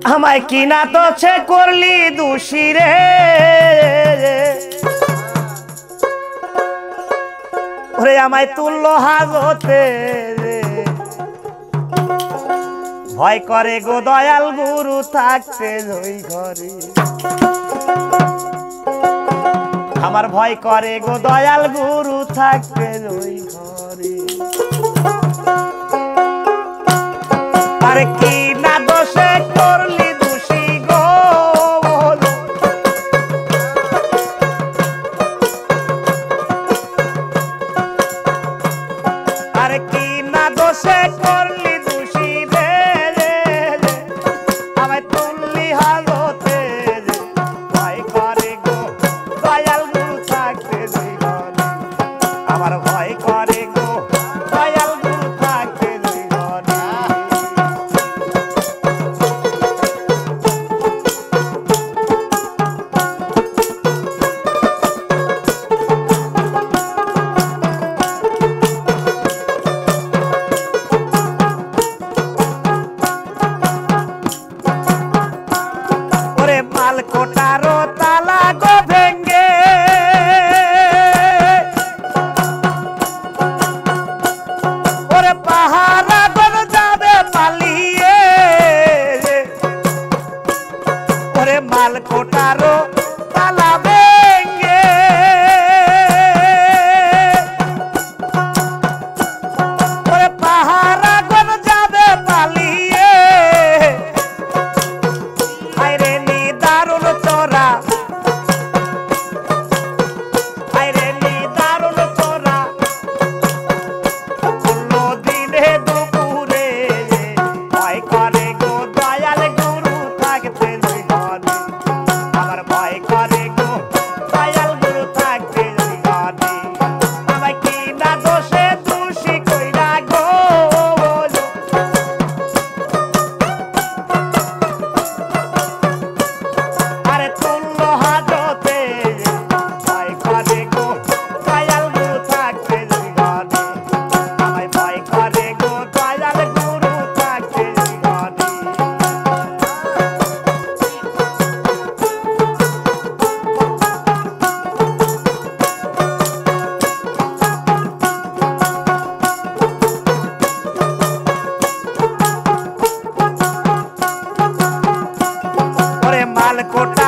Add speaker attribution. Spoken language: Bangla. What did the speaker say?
Speaker 1: আমায় কিনা তো ছে করলি দোষী রে ওরে আমায় তুললো হাজতে রে ভয় করে গো দয়াল গুরু থাকতে ওই ঘরে আমার ভয় করে গো দয়াল গুরু থাকতে ওই ঘরে আরে কি না দোষে করলি দোষী গো আরে কি না দোষে করলি দোষী রে আমায় তুললি হাজতে ভয় করে গো দয়াল গুরু থাকতে আমার ভয় করে গো দয়াল গুরু থাকতে কোটারো তালা গো ভেঙ্গে ওরে পাহারা গন যাবে পালিয়ে ওরে মাল কোটারো তালা ভেঙ্গে ওরে পাহারা গন যাবে পালিয়ে আইরে দারুণ চোরা আইরে নি দারুণ চোরা কোনো দিনে দুপুরে ভয় করে গো দয়াল গুরু থাকতে জীবনে আমার ভয় করে গো দয়াল গুরু থাকতে জীবনে আমায় কি না দোষে দোষী কইরা গো আরে তুললো হাজতে ভয় করে গো দয়াল গুরু থাকতে জীবনে আমায় ভয় করে গো দয়াল গুরু থাকতে জীবনে ওরে মাল কোটা